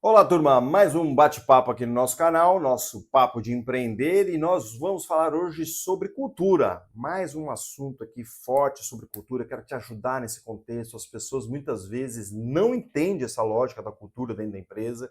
Olá, turma! Mais um bate-papo aqui no nosso canal, nosso papo de empreender, e nós vamos falar hoje sobre cultura. Mais um assunto aqui forte sobre cultura. Quero te ajudar nesse contexto. As pessoas muitas vezes não entendem essa lógica da cultura dentro da empresa.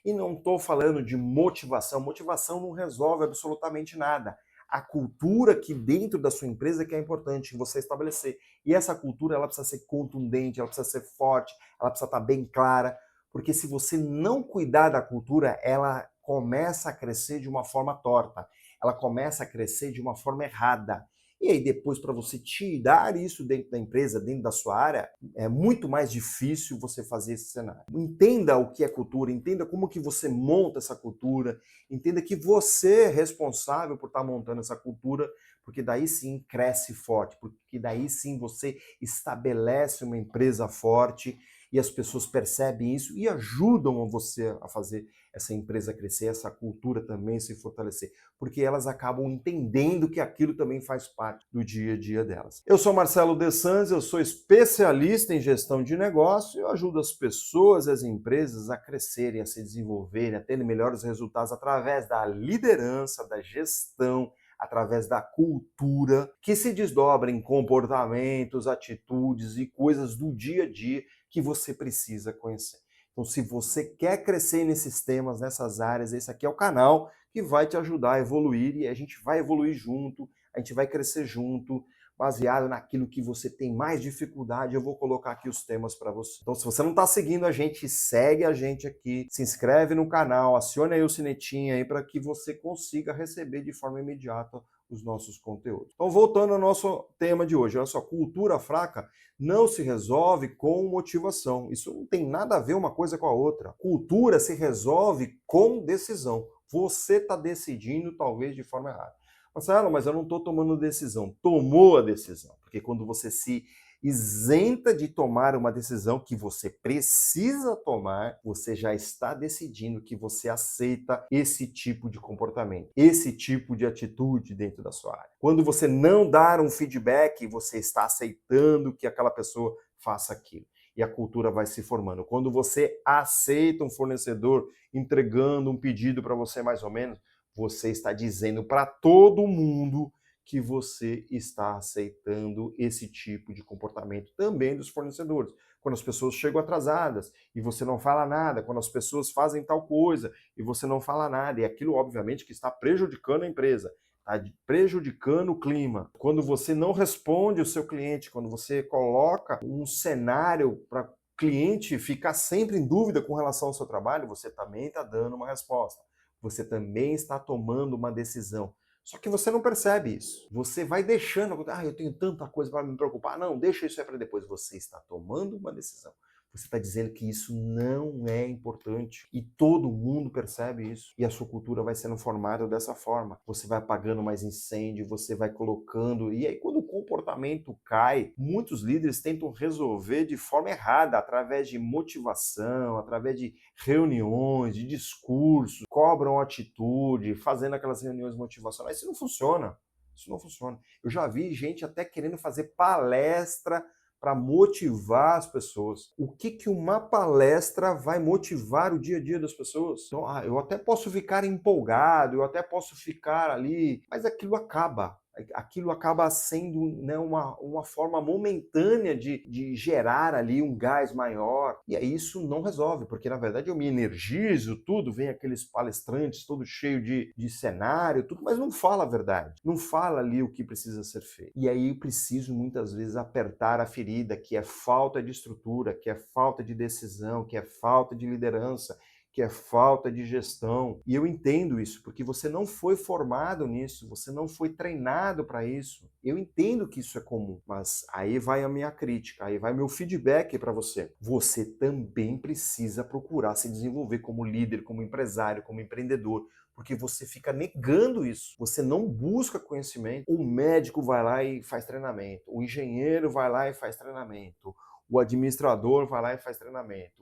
E não estou falando de motivação. Motivação não resolve absolutamente nada. A cultura aqui dentro da sua empresa que é importante você estabelecer. E essa cultura ela precisa ser contundente, ela precisa ser forte, ela precisa estar bem clara. Porque se você não cuidar da cultura, ela começa a crescer de uma forma torta, ela começa a crescer de uma forma errada. E aí depois, para você tirar isso dentro da empresa, dentro da sua área, é muito mais difícil você fazer esse cenário. Entenda o que é cultura, entenda como que você monta essa cultura, entenda que você é responsável por estar montando essa cultura, porque daí sim cresce forte, porque daí sim você estabelece uma empresa forte e as pessoas percebem isso e ajudam você a fazer essa empresa crescer, essa cultura também se fortalecer, porque elas acabam entendendo que aquilo também faz parte do dia a dia delas. Eu sou Marcelo De Sanz, eu sou especialista em gestão de negócio e eu ajudo as pessoas e as empresas a crescerem, a se desenvolverem, a terem melhores resultados através da liderança, da gestão, através da cultura, que se desdobra em comportamentos, atitudes e coisas do dia a dia que você precisa conhecer. Então, se você quer crescer nesses temas, nessas áreas, esse aqui é o canal que vai te ajudar a evoluir e a gente vai evoluir junto, a gente vai crescer junto, baseado naquilo que você tem mais dificuldade. Eu vou colocar aqui os temas para você. Então, se você não está seguindo a gente, segue a gente aqui, se inscreve no canal, acione aí o sinetinho aí para que você consiga receber de forma imediata os nossos conteúdos. Então, voltando ao nosso tema de hoje, olha só, cultura fraca não se resolve com motivação. Isso não tem nada a ver uma coisa com a outra. Cultura se resolve com decisão. Você está decidindo, talvez, de forma errada. Marcelo, mas eu não estou tomando decisão. Tomou a decisão. Porque quando você se isenta de tomar uma decisão que você precisa tomar, você já está decidindo que você aceita esse tipo de comportamento, esse tipo de atitude dentro da sua área. Quando você não dar um feedback, você está aceitando que aquela pessoa faça aquilo. E a cultura vai se formando. Quando você aceita um fornecedor entregando um pedido para você mais ou menos, você está dizendo para todo mundo que você está aceitando esse tipo de comportamento também dos fornecedores. Quando as pessoas chegam atrasadas e você não fala nada, quando as pessoas fazem tal coisa e você não fala nada, e aquilo obviamente que está prejudicando a empresa, está prejudicando o clima. Quando você não responde o seu cliente, quando você coloca um cenário para o cliente ficar sempre em dúvida com relação ao seu trabalho, você também está dando uma resposta. Você também está tomando uma decisão. Só que você não percebe isso. Você vai deixando, eu tenho tanta coisa para me preocupar. Não, deixa isso aí para depois. Você está tomando uma decisão. Você está dizendo que isso não é importante. E todo mundo percebe isso. E a sua cultura vai sendo formada dessa forma. Você vai apagando mais incêndio, você vai colocando. E aí, quando o comportamento cai, muitos líderes tentam resolver de forma errada, através de motivação, através de reuniões, de discursos, cobram atitude, fazendo aquelas reuniões motivacionais. Isso não funciona. Isso não funciona. Eu já vi gente até querendo fazer palestra para motivar as pessoas. O que que uma palestra vai motivar o dia a dia das pessoas? Então, eu até posso ficar empolgado, eu até posso ficar ali, mas aquilo acaba. Aquilo acaba sendo, né, uma forma momentânea de gerar ali um gás maior. E aí isso não resolve, porque na verdade eu me energizo, tudo, vem aqueles palestrantes todo cheio de cenário, tudo, mas não fala a verdade. Não fala ali o que precisa ser feito. E aí eu preciso muitas vezes apertar a ferida, que é falta de estrutura, que é falta de decisão, que é falta de liderança, que é falta de gestão. E eu entendo isso, porque você não foi formado nisso, você não foi treinado para isso. Eu entendo que isso é comum, mas aí vai a minha crítica, aí vai meu feedback para você. Você também precisa procurar se desenvolver como líder, como empresário, como empreendedor, porque você fica negando isso. Você não busca conhecimento. O médico vai lá e faz treinamento, o engenheiro vai lá e faz treinamento, o administrador vai lá e faz treinamento,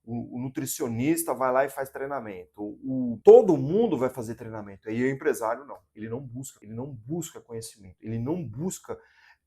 o nutricionista vai lá e faz treinamento. Todo mundo vai fazer treinamento. E o empresário não. Ele não busca conhecimento. Ele não busca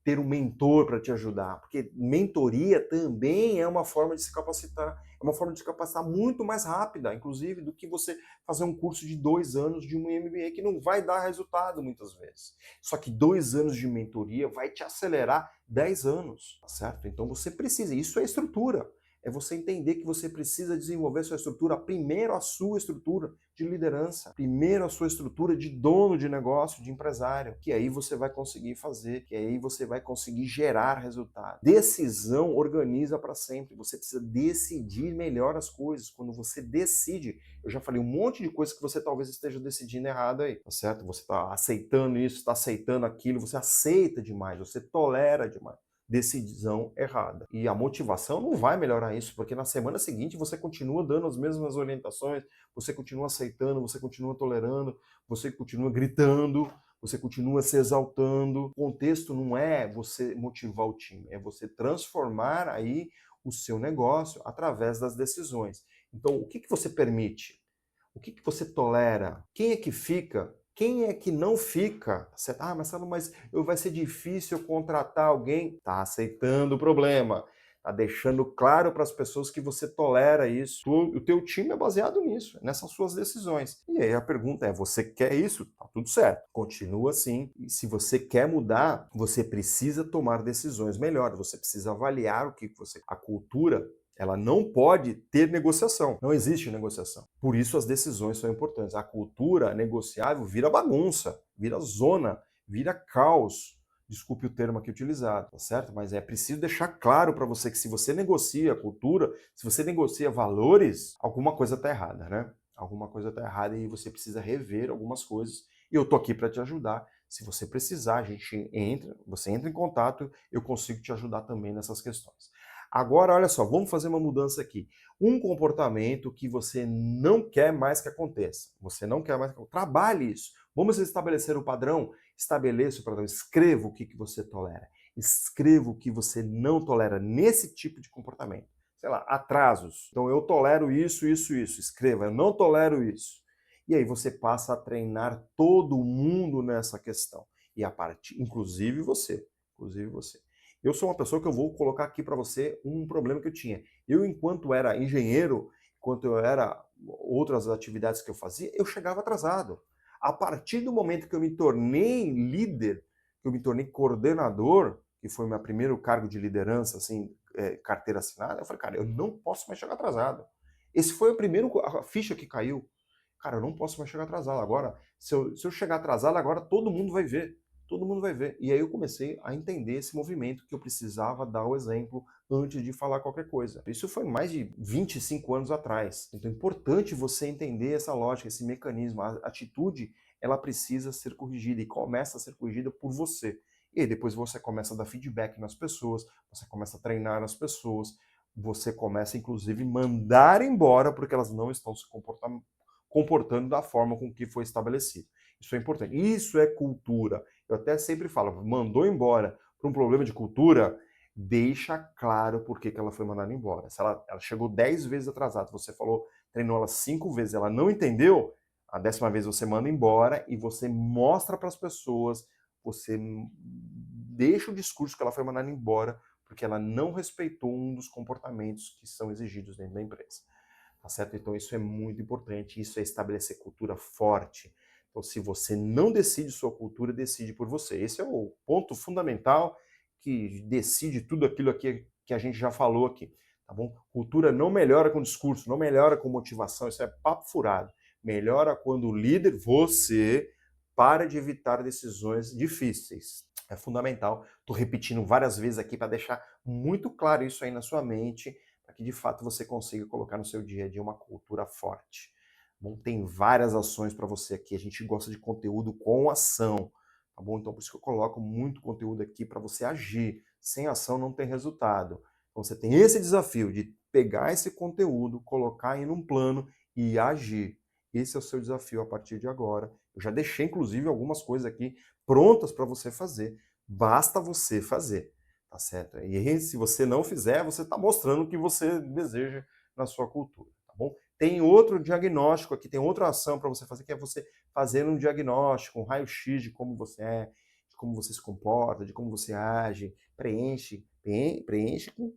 ter um mentor para te ajudar, porque mentoria também é uma forma de se capacitar, é uma forma de se capacitar muito mais rápida, inclusive, do que você fazer um curso de 2 anos de um MBA, que não vai dar resultado muitas vezes. Só que 2 anos de mentoria vai te acelerar 10 anos, tá certo? Então você precisa, isso é estrutura. É você entender que você precisa desenvolver sua estrutura, primeiro a sua estrutura de liderança, primeiro a sua estrutura de dono de negócio, de empresário, que aí você vai conseguir fazer, que aí você vai conseguir gerar resultado. Decisão organiza para sempre, você precisa decidir melhor as coisas. Quando você decide, eu já falei um monte de coisas que você talvez esteja decidindo errado aí, tá certo? Você está aceitando isso, está aceitando aquilo, você aceita demais, você tolera demais. Decisão errada. E a motivação não vai melhorar isso, porque na semana seguinte você continua dando as mesmas orientações, você continua aceitando, você continua tolerando, você continua gritando, você continua se exaltando. O contexto não é você motivar o time, é você transformar aí o seu negócio através das decisões. Então, o que você permite? O que você tolera? Quem é que fica? Quem é que não fica? Ah, Marcelo, mas vai ser difícil contratar alguém. Tá aceitando o problema. Tá deixando claro para as pessoas que você tolera isso. O teu time é baseado nisso, nessas suas decisões. E aí a pergunta é, você quer isso? Tá tudo certo. Continua assim. E se você quer mudar, você precisa tomar decisões melhores. Você precisa avaliar o que você... A cultura, ela não pode ter negociação. Não existe negociação. Por isso as decisões são importantes. A cultura negociável vira bagunça, vira zona, vira caos. Desculpe o termo aqui utilizado, tá certo? Mas é preciso deixar claro para você que se você negocia a cultura, se você negocia valores, alguma coisa está errada, né? Alguma coisa está errada e você precisa rever algumas coisas. E eu tô aqui para te ajudar. Se você precisar, você entra em contato, eu consigo te ajudar também nessas questões. Agora, olha só, vamos fazer uma mudança aqui. Um comportamento que você não quer mais que aconteça. Você não quer mais que aconteça. Trabalhe isso. Vamos estabelecer o padrão? Estabeleça o padrão. Escreva o que você tolera. Escreva o que você não tolera nesse tipo de comportamento. Sei lá, atrasos. Então, eu tolero isso, isso, isso. Escreva, eu não tolero isso. E aí você passa a treinar todo mundo nessa questão. E a partir, inclusive você. Inclusive você. Eu sou uma pessoa que eu vou colocar aqui para você um problema que eu tinha. Eu, enquanto era engenheiro, enquanto eu era outras atividades que eu fazia, eu chegava atrasado. A partir do momento que eu me tornei líder, que eu me tornei coordenador, que foi meu primeiro cargo de liderança, assim, carteira assinada, eu falei, cara, eu não posso mais chegar atrasado. Esse foi a ficha que caiu. Cara, eu não posso mais chegar atrasado. Agora, se eu chegar atrasado, agora todo mundo vai ver. Todo mundo vai ver. E aí eu comecei a entender esse movimento que eu precisava dar o exemplo antes de falar qualquer coisa. Isso foi mais de 25 anos atrás. Então é importante você entender essa lógica, esse mecanismo. A atitude, ela precisa ser corrigida e começa a ser corrigida por você. E aí depois você começa a dar feedback nas pessoas, você começa a treinar as pessoas, você começa inclusive mandar embora porque elas não estão se comportando da forma com que foi estabelecido. Isso é importante. Isso é cultura. Eu até sempre falo, mandou embora por um problema de cultura, deixa claro por que ela foi mandada embora. Se ela chegou 10 vezes atrasada, você falou, treinou ela 5 vezes, ela não entendeu, a 10ª vez você manda embora e você mostra para as pessoas, você deixa o discurso que ela foi mandada embora porque ela não respeitou um dos comportamentos que são exigidos dentro da empresa. Tá certo? Então isso é muito importante, isso é estabelecer cultura forte. Então se você não decide sua cultura, decide por você. Esse é o ponto fundamental que decide tudo aquilo aqui que a gente já falou aqui, tá bom? Cultura não melhora com discurso, não melhora com motivação, isso é papo furado. Melhora quando o líder, você, para de evitar decisões difíceis. É fundamental. Estou repetindo várias vezes aqui para deixar muito claro isso aí na sua mente, para que de fato você consiga colocar no seu dia a dia uma cultura forte. Bom, tem várias ações para você aqui. A gente gosta de conteúdo com ação, tá bom? Então por isso que eu coloco muito conteúdo aqui para você agir. Sem ação não tem resultado. Então você tem esse desafio de pegar esse conteúdo, colocar em um plano e agir. Esse é o seu desafio a partir de agora. Eu já deixei inclusive algumas coisas aqui prontas para você fazer. Basta você fazer. Tá certo? E aí, se você não fizer, você está mostrando o que você deseja na sua cultura, tá bom? Tem outro diagnóstico aqui, tem outra ação para você fazer, que é você fazer um diagnóstico, um raio-x de como você é, de como você se comporta, de como você age. Preenche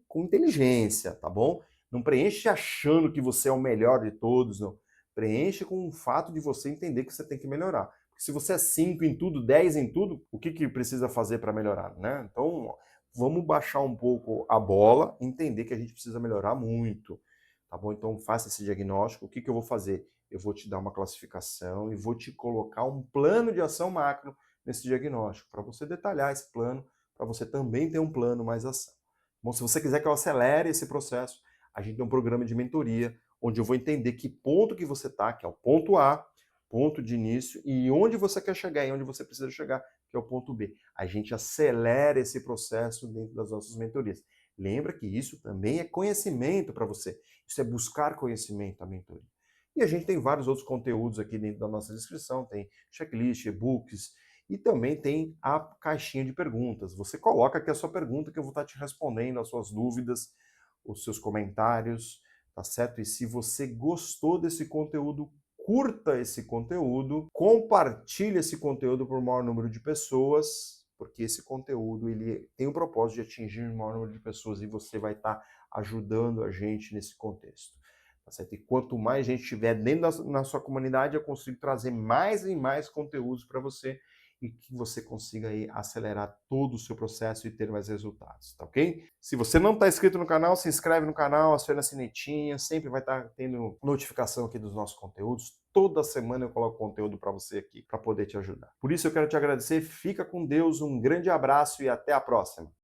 com inteligência, tá bom? Não preenche achando que você é o melhor de todos, não. Preenche com o fato de você entender que você tem que melhorar. Porque se você é 5 em tudo, 10 em tudo, o que precisa fazer para melhorar, né? Então, vamos baixar um pouco a bola, entender que a gente precisa melhorar muito, tá bom? Então, faça esse diagnóstico. O que eu vou fazer? Eu vou te dar uma classificação e vou te colocar um plano de ação macro nesse diagnóstico, para você detalhar esse plano, para você também ter um plano mais ação. Bom, se você quiser que eu acelere esse processo, a gente tem um programa de mentoria, onde eu vou entender que ponto que você está, que é o ponto A, ponto de início, e onde você quer chegar e onde você precisa chegar, que é o ponto B. A gente acelera esse processo dentro das nossas mentorias. Lembra que isso também é conhecimento para você. Isso é buscar conhecimento, a mentoria. E a gente tem vários outros conteúdos aqui dentro da nossa descrição, tem checklist, e-books, e também tem a caixinha de perguntas. Você coloca aqui a sua pergunta que eu vou estar te respondendo, as suas dúvidas, os seus comentários, tá certo? E se você gostou desse conteúdo, curta esse conteúdo, compartilhe esse conteúdo para o maior número de pessoas, porque esse conteúdo ele tem o propósito de atingir o maior número de pessoas e você vai estar ajudando a gente nesse contexto. Tá certo? E quanto mais gente tiver dentro na sua comunidade, eu consigo trazer mais e mais conteúdos para você e que você consiga aí acelerar todo o seu processo e ter mais resultados, tá ok? Se você não está inscrito no canal, se inscreve no canal, aciona a sinetinha, sempre vai estar tendo notificação aqui dos nossos conteúdos. Toda semana eu coloco conteúdo para você aqui, para poder te ajudar. Por isso eu quero te agradecer, fica com Deus, um grande abraço e até a próxima.